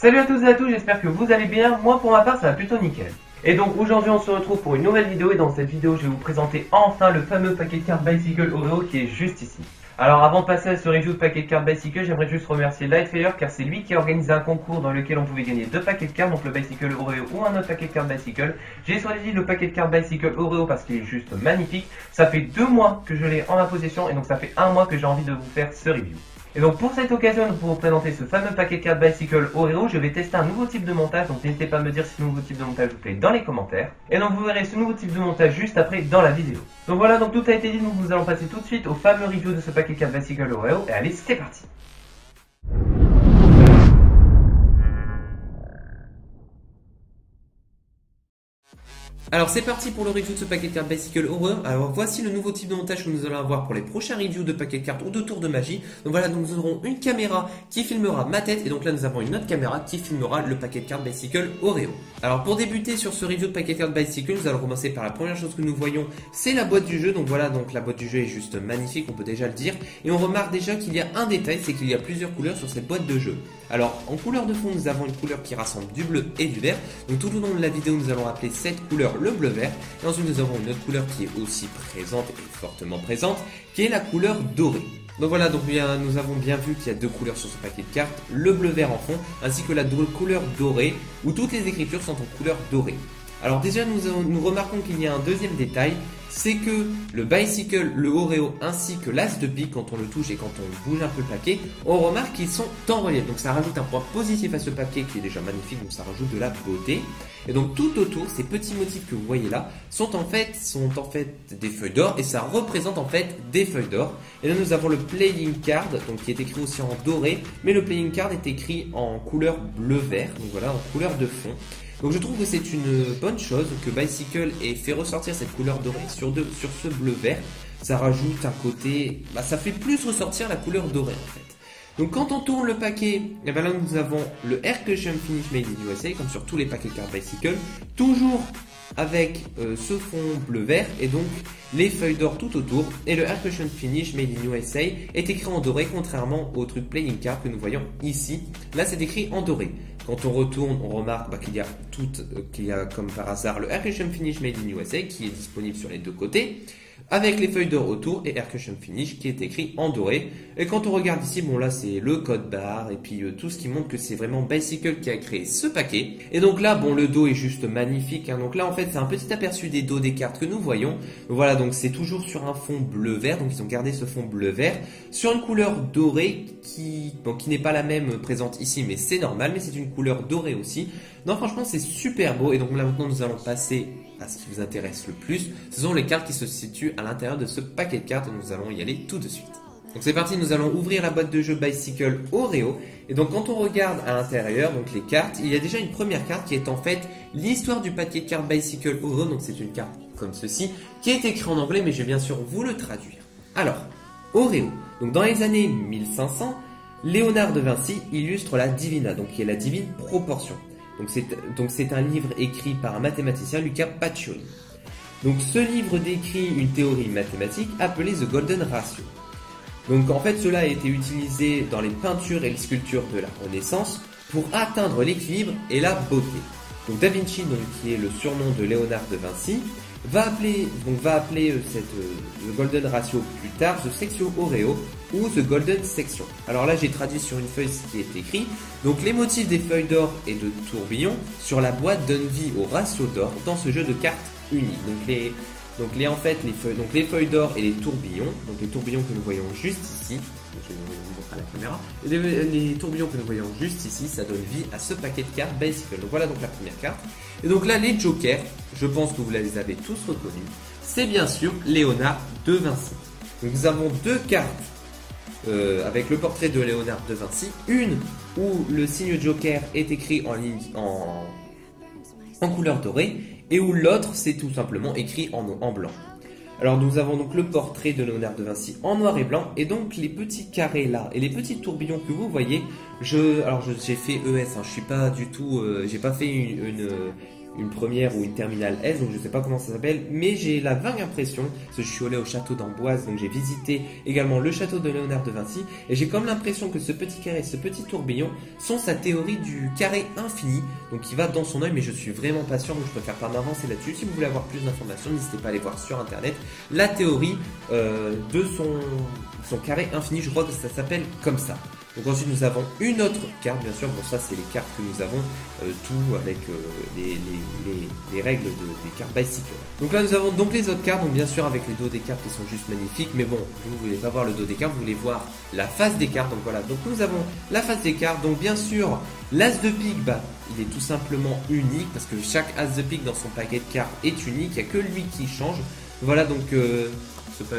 Salut à tous et à tous, j'espère que vous allez bien. Moi pour ma part ça va plutôt nickel. Et donc aujourd'hui on se retrouve pour une nouvelle vidéo et dans cette vidéo je vais vous présenter enfin le fameux paquet de cartes Bicycle Oreo qui est juste ici. Alors avant de passer à ce review de paquet de cartes Bicycle, j'aimerais juste remercier Lightfire car c'est lui qui a organisé un concours dans lequel on pouvait gagner deux paquets de cartes, donc le Bicycle Oreo ou un autre paquet de cartes Bicycle. J'ai choisi le paquet de cartes Bicycle Oreo parce qu'il est juste magnifique. Ça fait 2 mois que je l'ai en ma possession et donc ça fait 1 mois que j'ai envie de vous faire ce review. Et donc pour cette occasion, pour vous présenter ce fameux paquet de cartes Bicycle Oreo, je vais tester un nouveau type de montage, donc n'hésitez pas à me dire si ce nouveau type de montage vous plaît dans les commentaires. Et donc vous verrez ce nouveau type de montage juste après dans la vidéo. Donc voilà, donc tout a été dit, donc nous allons passer tout de suite au fameux review de ce paquet de cartes Bicycle Oreo, et allez, c'est parti. Alors c'est parti pour le review de ce paquet de cartes Bicycle Horror. Alors voici le nouveau type de montage que nous allons avoir pour les prochains reviews de paquets de cartes ou de tours de magie. Donc voilà, donc nous aurons une caméra qui filmera ma tête et donc là nous avons une autre caméra qui filmera le paquet de cartes Bicycle Oreo. Alors pour débuter sur ce review de paquet de cartes Bicycle, nous allons commencer par la première chose que nous voyons, c'est la boîte du jeu. Donc voilà, donc la boîte du jeu est juste magnifique, on peut déjà le dire. Et on remarque déjà qu'il y a un détail, c'est qu'il y a plusieurs couleurs sur cette boîte de jeu. Alors en couleur de fond, nous avons une couleur qui rassemble du bleu et du vert. Donc tout au long de la vidéo, nous allons appeler cette couleur le bleu vert. Et ensuite nous avons une autre couleur qui est aussi présente et fortement présente, qui est la couleur dorée. Donc voilà, donc nous avons bien vu qu'il y a deux couleurs sur ce paquet de cartes, le bleu vert en fond, ainsi que la couleur dorée, où toutes les écritures sont en couleur dorée. Alors déjà nous remarquons qu'il y a un deuxième détail, c'est que le Bicycle, le Oreo ainsi que l'As de pique, quand on le touche et quand on bouge un peu le paquet, on remarque qu'ils sont en relief. Donc ça rajoute un point positif à ce paquet qui est déjà magnifique, donc ça rajoute de la beauté. Et donc tout autour, ces petits motifs que vous voyez là sont en fait des feuilles d'or et ça représente en fait des feuilles d'or. Et là nous avons le playing card, donc qui est écrit aussi en doré, mais le playing card est écrit en couleur bleu-vert, donc voilà, en couleur de fond. Donc je trouve que c'est une bonne chose que Bicycle ait fait ressortir cette couleur dorée sur ce bleu vert. Ça rajoute un côté, ça fait plus ressortir la couleur dorée en fait. Donc quand on tourne le paquet, et bien là nous avons le Air Cushion Finish Made in USA, comme sur tous les paquets de cartes Bicycle, toujours avec ce fond bleu vert et donc les feuilles d'or tout autour. Et le Air Cushion Finish Made in USA est écrit en doré, contrairement au truc Playing Card que nous voyons ici. Là c'est écrit en doré. Quand on retourne, on remarque qu'il y a comme par hasard le Air Cushion Finish Made in USA qui est disponible sur les deux côtés, avec les feuilles d'or autour et Air Cushion Finish qui est écrit en doré. Et quand on regarde ici, bon là c'est le code barre et puis tout ce qui montre que c'est vraiment Bicycle qui a créé ce paquet. Et donc là, bon, le dos est juste magnifique, hein. Donc là en fait c'est un petit aperçu des dos des cartes que nous voyons. Voilà, donc c'est toujours sur un fond bleu-vert, donc ils ont gardé ce fond bleu-vert sur une couleur dorée qui n'est pas la même présente ici, mais c'est normal, mais c'est une couleur dorée aussi. Non, franchement c'est super beau. Et donc là maintenant nous allons passer à ce qui vous intéresse le plus, ce sont les cartes qui se situent à l'intérieur de ce paquet de cartes et nous allons y aller tout de suite. Donc c'est parti, nous allons ouvrir la boîte de jeu Bicycle Oreo et donc quand on regarde à l'intérieur, donc les cartes, il y a déjà une première carte qui est en fait l'histoire du paquet de cartes Bicycle Oreo. Donc c'est une carte comme ceci qui est écrite en anglais, mais je vais bien sûr vous le traduire. Alors, Oreo, donc dans les années 1500, Léonard de Vinci illustre la Divina, donc qui est la divine proportion. Donc c'est un livre écrit par un mathématicien, Luca Pacioli. Donc ce livre décrit une théorie mathématique appelée The Golden Ratio. Donc en fait cela a été utilisé dans les peintures et les sculptures de la Renaissance pour atteindre l'équilibre et la beauté. Donc Da Vinci, qui est le surnom de Léonard de Vinci, va appeler The Golden Ratio plus tard The Section Oreo ou The Golden Section. Alors là j'ai traduit sur une feuille ce qui est écrit. Donc les motifs des feuilles d'or et de tourbillons sur la boîte donnent vie au ratio d'or dans ce jeu de cartes unique. Donc les feuilles d'or et les tourbillons, donc les tourbillons que nous voyons juste ici, je vais vous montrer à la caméra, les tourbillons que nous voyons juste ici, ça donne vie à ce paquet de cartes Bicycle. Donc voilà donc la première carte. Et donc là les jokers, je pense que vous les avez tous reconnus, c'est bien sûr Léonard de Vinci. Donc nous avons deux cartes avec le portrait de Léonard de Vinci, une où le signe joker est écrit en couleur dorée et où l'autre c'est tout simplement écrit en blanc. Alors nous avons donc le portrait de Léonard de Vinci en noir et blanc et donc les petits carrés là et les petits tourbillons que vous voyez, j'ai fait ES, hein, je suis pas du tout, j'ai pas fait une première ou une terminale S, donc je sais pas comment ça s'appelle, mais j'ai la vague impression, parce que je suis allé au château d'Amboise, donc j'ai visité également le château de Léonard de Vinci, et j'ai comme l'impression que ce petit carré, ce petit tourbillon, sont sa théorie du carré infini, donc qui va dans son œil, mais je suis vraiment pas sûr, donc je préfère pas m'avancer là-dessus. Si vous voulez avoir plus d'informations, n'hésitez pas à aller voir sur internet la théorie de son carré infini, je crois que ça s'appelle comme ça. Donc ensuite nous avons une autre carte, bien sûr, bon ça c'est les cartes que nous avons, tout avec les règles des cartes bicycle. Donc là nous avons donc les autres cartes, donc bien sûr avec les dos des cartes qui sont juste magnifiques, mais bon, vous ne voulez pas voir le dos des cartes, vous voulez voir la face des cartes, donc voilà, donc nous avons la face des cartes, donc bien sûr l'as de pique, bah il est tout simplement unique, parce que chaque as de pique dans son paquet de cartes est unique, il n'y a que lui qui change, voilà donc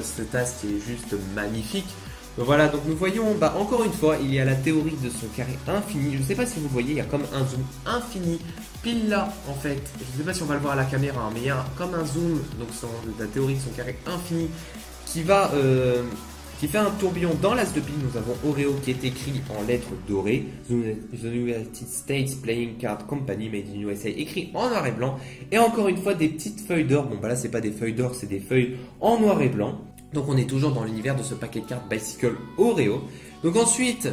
cet as qui est juste magnifique. Voilà, donc nous voyons, bah, encore une fois, il y a la théorie de son carré infini. Je ne sais pas si vous voyez, il y a comme un zoom infini, pile là, en fait. Je ne sais pas si on va le voir à la caméra, hein, mais il y a comme un zoom, donc la théorie de son carré infini, qui fait un tourbillon dans l'as de pique. Nous avons Oreo qui est écrit en lettres dorées. The United States Playing Card Company Made in USA, écrit en noir et blanc. Et encore une fois, des petites feuilles d'or. Bon, bah là, c'est pas des feuilles d'or, c'est des feuilles en noir et blanc. Donc on est toujours dans l'univers de ce paquet de cartes Bicycle Oreo. Donc ensuite,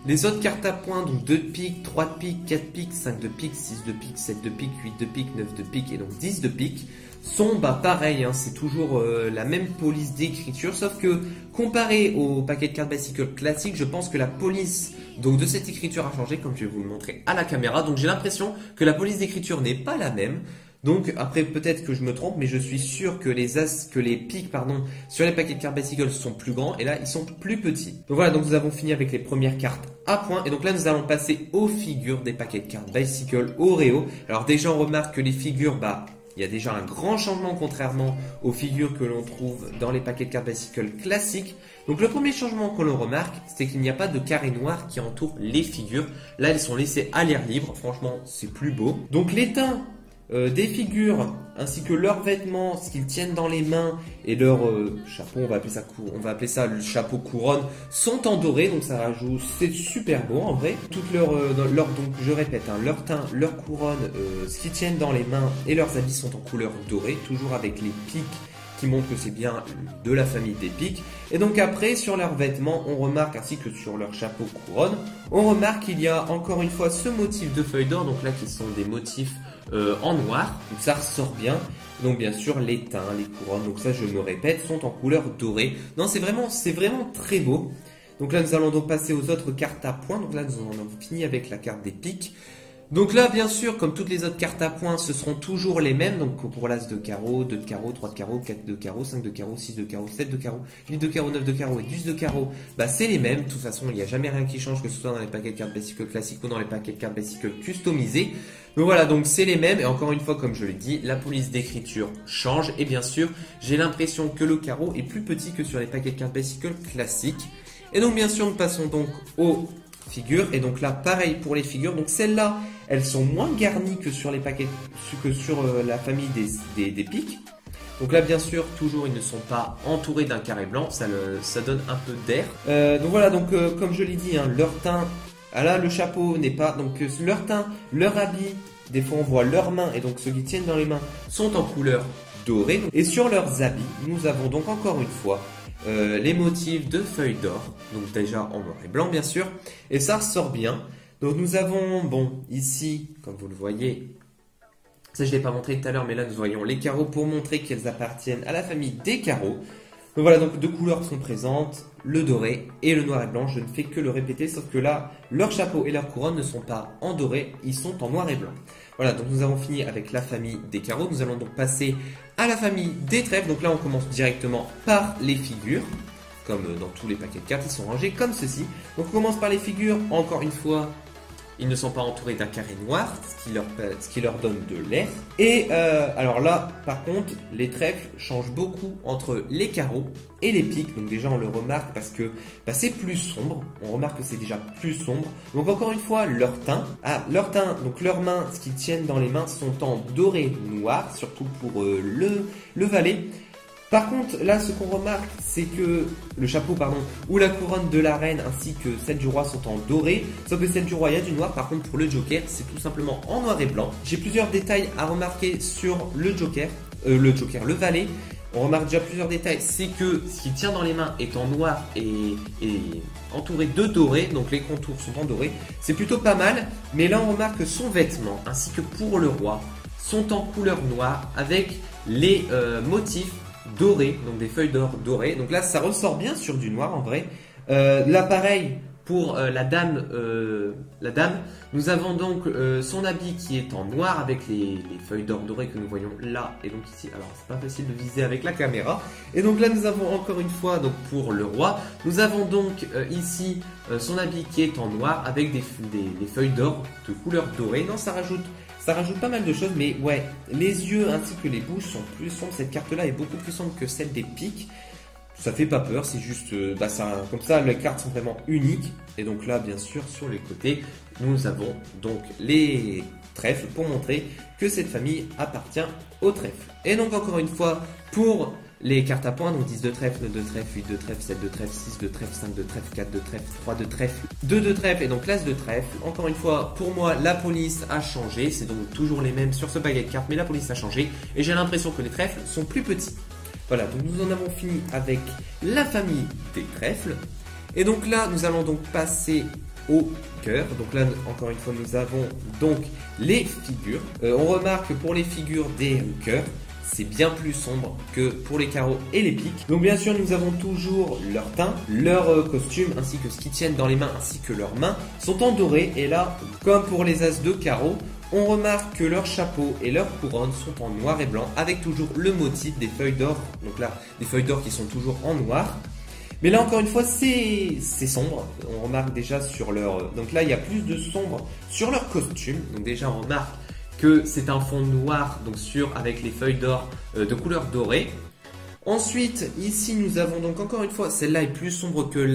les autres cartes à points, donc 2 de pique, 3 de pique, 4 de pique, 5 de pique, 6 de pique, 7 de pique, 8 de pique, 9 de pique et donc 10 de pique sont pareil, hein, c'est toujours la même police d'écriture, sauf que comparé au paquet de cartes Bicycle classique, je pense que la police donc de cette écriture a changé, comme je vais vous le montrer à la caméra. Donc j'ai l'impression que la police d'écriture n'est pas la même. Donc après peut-être que je me trompe, mais je suis sûr que les pics sur les paquets de cartes Bicycle sont plus grands et là ils sont plus petits. Donc voilà, donc nous avons fini avec les premières cartes à points et donc là nous allons passer aux figures des paquets de cartes Bicycle Oreo. Alors déjà on remarque que les figures, il y a déjà un grand changement contrairement aux figures que l'on trouve dans les paquets de cartes Bicycle classiques. Donc le premier changement que l'on remarque, c'est qu'il n'y a pas de carré noir qui entoure les figures. Là elles sont laissées à l'air libre, franchement c'est plus beau. Donc l'étain des figures ainsi que leurs vêtements, ce qu'ils tiennent dans les mains et leur chapeau, on va appeler ça le chapeau couronne, sont en doré, donc ça rajoute, c'est super beau en vrai. Toutes donc je répète, hein, leur teint, leur couronne, ce qu'ils tiennent dans les mains et leurs habits sont en couleur dorée, toujours avec les pics qui montrent que c'est bien de la famille des pics. Et donc après, sur leurs vêtements, on remarque, ainsi que sur leur chapeau couronne, on remarque qu'il y a encore une fois ce motif de feuilles d'or, donc là qui sont des motifs en noir, donc ça ressort bien. Donc bien sûr les teints, les couronnes, donc ça je me répète, sont en couleur dorée. Non, c'est vraiment très beau. Donc là nous allons donc passer aux autres cartes à points. Donc là nous en avons fini avec la carte des pics. Donc là, bien sûr, comme toutes les autres cartes à points, ce seront toujours les mêmes. Donc pour l'as de carreau, 2 de carreau, 3 de carreau, 4 de carreau, 5 de carreau, 6 de carreau, 7 de carreau, 8 de carreau, 9 de carreau et 10 de carreau, c'est les mêmes. De toute façon, il n'y a jamais rien qui change, que ce soit dans les paquets de cartes Bicycle classiques ou dans les paquets de cartes Bicycle customisés. Donc voilà, donc c'est les mêmes. Et encore une fois, comme je l'ai dit, la police d'écriture change. Et bien sûr, j'ai l'impression que le carreau est plus petit que sur les paquets de cartes Bicycle classiques. Et donc bien sûr, nous passons donc aux figures. Et donc là, pareil pour les figures. Donc celles-là, elles sont moins garnies que sur les paquets, que sur la famille des pics. Donc là, bien sûr, toujours, ils ne sont pas entourés d'un carré blanc. Ça donne un peu d'air. Donc voilà, comme je l'ai dit, hein, leur teint, là, le chapeau n'est pas... Donc leur teint, leur habit, des fois on voit leurs mains. Et donc ceux qui tiennent dans les mains sont en couleur dorée. Et sur leurs habits, nous avons donc encore une fois les motifs de feuilles d'or. Donc déjà en noir et blanc, bien sûr. Et ça ressort bien. Donc nous avons, ici, comme vous le voyez, ça je ne l'ai pas montré tout à l'heure, mais là nous voyons les carreaux pour montrer qu'elles appartiennent à la famille des carreaux. Donc voilà, donc deux couleurs sont présentes, le doré et le noir et blanc. Je ne fais que le répéter, sauf que là, leur chapeau et leur couronne ne sont pas en doré, ils sont en noir et blanc. Voilà, donc nous avons fini avec la famille des carreaux. Nous allons donc passer à la famille des trèfles. Donc là, on commence directement par les figures. Comme dans tous les paquets de cartes, ils sont rangés comme ceci. Donc on commence par les figures, encore une fois. Ils ne sont pas entourés d'un carré noir, ce qui leur donne de l'air. Et alors là, par contre, les trèfles changent beaucoup entre les carreaux et les pics. Donc déjà, on le remarque parce que c'est plus sombre. On remarque que c'est déjà plus sombre. Donc encore une fois, leur teint. Donc leurs mains, ce qu'ils tiennent dans les mains, sont en doré noir, surtout pour le valet. Par contre, là, ce qu'on remarque, c'est que le chapeau, pardon, ou la couronne de la reine ainsi que celle du roi sont en doré. Sauf que celle du roi, il y a du noir. Par contre, pour le Joker, c'est tout simplement en noir et blanc. J'ai plusieurs détails à remarquer sur le Joker, le valet. On remarque déjà plusieurs détails. C'est que ce qu'il tient dans les mains est en noir et entouré de doré. Donc les contours sont en doré. C'est plutôt pas mal. Mais là, on remarque que son vêtement, ainsi que pour le roi, sont en couleur noire avec les motifs doré, donc des feuilles d'or dorées. Donc là, ça ressort bien sur du noir en vrai. Là, pareil pour la dame. Nous avons donc son habit qui est en noir avec les feuilles d'or dorées que nous voyons là et donc ici. Alors, c'est pas facile de viser avec la caméra. Et donc là, nous avons encore une fois donc pour le roi, nous avons donc ici son habit qui est en noir avec des feuilles d'or de couleur dorée. Non, ça rajoute pas mal de choses, mais ouais, les yeux ainsi que les bouches sont plus sombres. Cette carte-là est beaucoup plus sombre que celle des piques. Ça fait pas peur, c'est juste, comme ça, les cartes sont vraiment uniques. Et donc là, bien sûr, sur les côtés, nous avons donc les trèfles pour montrer que cette famille appartient aux trèfles. Et donc encore une fois, pour les cartes à points, donc 10 de trèfle, 9 de trèfle, 8 de trèfle, 7 de trèfle, 6 de trèfle, 5 de trèfle, 4 de trèfle, 3 de trèfle, 2 de trèfle et donc l'as de trèfle. Encore une fois, pour moi, la police a changé. C'est donc toujours les mêmes sur ce paquet de cartes, mais la police a changé. Et j'ai l'impression que les trèfles sont plus petits. Voilà, donc nous en avons fini avec la famille des trèfles. Et donc là, nous allons donc passer au cœur. Donc là, encore une fois, nous avons donc les figures. On remarque que pour les figures des cœurs, c'est bien plus sombre que pour les carreaux et les piques. Donc bien sûr, nous avons toujours leur teint, leur costume, ainsi que ce qu'ils tiennent dans les mains, ainsi que leurs mains, sont en doré. Et là, comme pour les as de carreaux, on remarque que leur chapeau et leur couronne sont en noir et blanc, avec toujours le motif des feuilles d'or. Donc là, des feuilles d'or qui sont toujours en noir. Mais là, encore une fois, c'est sombre. On remarque déjà sur leur... Donc là, il y a plus de sombre sur leur costume. Donc déjà, on remarque que c'est un fond noir, donc avec les feuilles d'or de couleur dorée. Ensuite, ici, nous avons donc encore une fois, celle-là est plus sombre que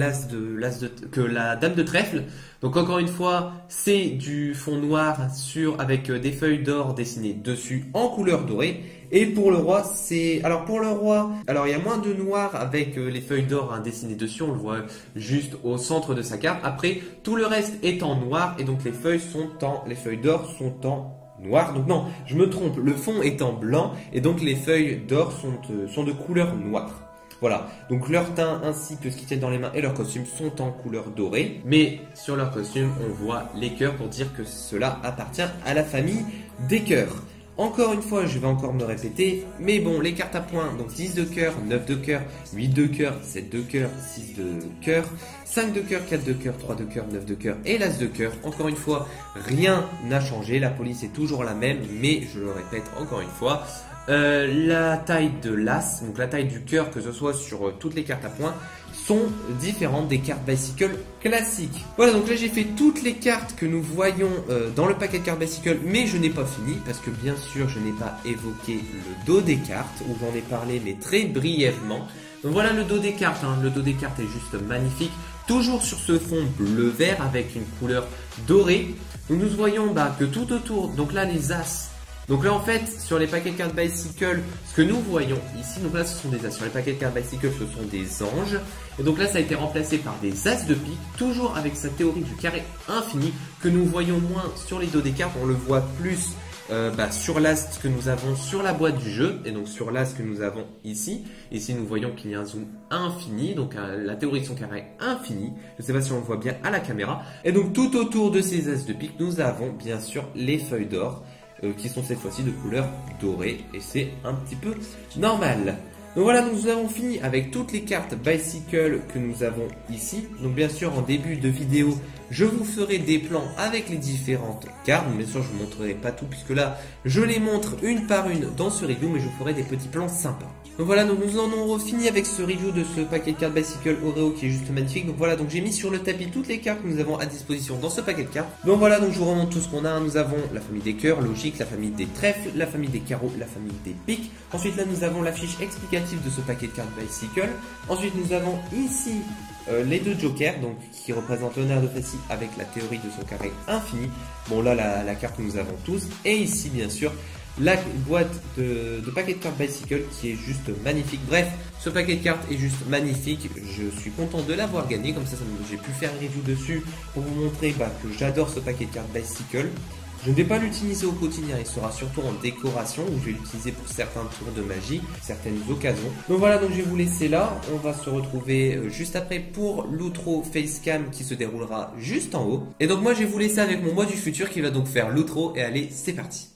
que la dame de trèfle. Donc encore une fois, c'est du fond noir avec des feuilles d'or dessinées dessus en couleur dorée. Et pour le roi, pour le roi, il y a moins de noir avec les feuilles d'or dessinées dessus. On le voit juste au centre de sa carte. Après, tout le reste est en noir et donc les feuilles d'or sont en noir. Donc non, je me trompe, le fond est en blanc et donc les feuilles d'or sont de couleur noire. Voilà, donc leur teint ainsi que ce qu'ils tiennent dans les mains et leur costume sont en couleur dorée. Mais sur leur costume, on voit les cœurs pour dire que cela appartient à la famille des cœurs. Encore une fois, je vais encore me répéter, mais bon, les cartes à points, donc 10 de cœur, 9 de cœur, 8 de cœur, 7 de cœur, 6 de cœur, 5 de cœur, 4 de cœur, 3 de cœur, 9 de cœur et l'as de cœur. Encore une fois, rien n'a changé, la police est toujours la même, mais je le répète encore une fois, la taille de l'as, donc la taille du cœur, que ce soit sur toutes les cartes à points, sont différentes des cartes Bicycle classiques. Voilà, donc là j'ai fait toutes les cartes que nous voyons dans le paquet de cartes Bicycle, mais je n'ai pas fini parce que bien sûr je n'ai pas évoqué le dos des cartes, où j'en ai parlé mais très brièvement. Donc voilà le dos des cartes, le dos des cartes est juste magnifique, toujours sur ce fond bleu-vert avec une couleur dorée. Donc nous voyons que tout autour, donc là les as. Donc là en fait sur les paquets de cartes Bicycle, ce que nous voyons ici, donc là ce sont des as, sur les paquets de cartes Bicycle ce sont des anges, et donc là ça a été remplacé par des as de pique, toujours avec sa théorie du carré infini, que nous voyons moins sur les dos des cartes, on le voit plus sur l'as que nous avons sur la boîte du jeu, et donc sur l'as que nous avons ici. Ici nous voyons qu'il y a un zoom infini, donc la théorie de son carré infini, je ne sais pas si on le voit bien à la caméra, et donc tout autour de ces as de pique nous avons bien sûr les feuilles d'or, qui sont cette fois-ci de couleur dorée, et c'est un petit peu normal. Donc voilà, nous avons fini avec toutes les cartes Bicycle que nous avons ici. Donc bien sûr en début de vidéo, je vous ferai des plans avec les différentes cartes. Bien sûr je ne vous montrerai pas tout puisque là je les montre une par une dans ce review, mais je vous ferai des petits plans sympas. Donc voilà, donc nous en avons fini avec ce review de ce paquet de cartes Bicycle Oreo qui est juste magnifique. Donc voilà, donc j'ai mis sur le tapis toutes les cartes que nous avons à disposition dans ce paquet de cartes. Donc voilà, donc je vous remonte tout ce qu'on a. Nous avons la famille des cœurs, logique, la famille des trèfles, la famille des carreaux, la famille des piques. Ensuite là nous avons la fiche explicative de ce paquet de cartes Bicycle. Ensuite nous avons ici les deux jokers, donc qui représentent Leonardo Fassi avec la théorie de son carré infini. Bon là la carte que nous avons tous. Et ici bien sûr la boîte de paquet de cartes Bicycle qui est juste magnifique. Bref, ce paquet de cartes est juste magnifique. Je suis content de l'avoir gagné. Comme ça, j'ai pu faire une review dessus pour vous montrer que j'adore ce paquet de cartes Bicycle. Je ne vais pas l'utiliser au quotidien, il sera surtout en décoration où je vais l'utiliser pour certains tours de magie, certaines occasions. Donc voilà, donc je vais vous laisser là. On va se retrouver juste après pour l'outro facecam qui se déroulera juste en haut. Et donc moi je vais vous laisser avec mon moi du futur qui va donc faire l'outro et allez, c'est parti.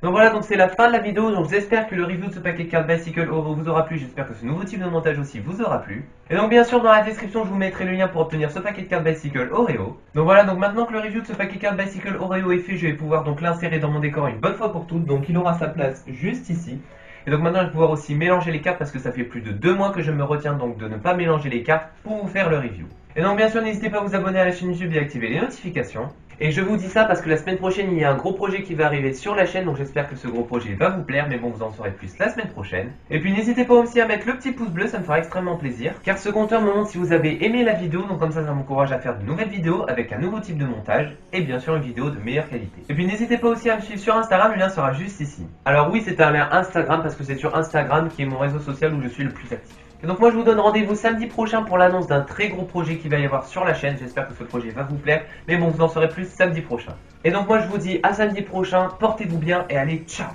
Donc voilà, donc c'est la fin de la vidéo, donc j'espère que le review de ce paquet de cartes Bicycle Oro vous aura plu, j'espère que ce nouveau type de montage aussi vous aura plu. Et donc bien sûr dans la description je vous mettrai le lien pour obtenir ce paquet de cartes Bicycle Oreo. Donc voilà, donc maintenant que le review de ce paquet de cartes Bicycle Oreo est fait, je vais pouvoir donc l'insérer dans mon décor une bonne fois pour toutes, donc il aura sa place juste ici. Et donc maintenant je vais pouvoir aussi mélanger les cartes parce que ça fait plus de 2 mois que je me retiens donc de ne pas mélanger les cartes pour vous faire le review. Et donc bien sûr n'hésitez pas à vous abonner à la chaîne YouTube et activer les notifications. Et je vous dis ça parce que la semaine prochaine, il y a un gros projet qui va arriver sur la chaîne, donc j'espère que ce gros projet va vous plaire, mais bon, vous en saurez plus la semaine prochaine. Et puis n'hésitez pas aussi à mettre le petit pouce bleu, ça me fera extrêmement plaisir, car ce compteur me montre si vous avez aimé la vidéo, donc comme ça m'encourage à faire de nouvelles vidéos avec un nouveau type de montage, et bien sûr une vidéo de meilleure qualité. Et puis n'hésitez pas aussi à me suivre sur Instagram, le lien sera juste ici. Alors oui, c'est un lien Instagram, parce que c'est sur Instagram qui est mon réseau social où je suis le plus actif. Et donc moi je vous donne rendez-vous samedi prochain pour l'annonce d'un très gros projet qui va y avoir sur la chaîne. J'espère que ce projet va vous plaire. Mais bon, vous en saurez plus samedi prochain. Et donc moi je vous dis à samedi prochain, portez-vous bien et allez, ciao!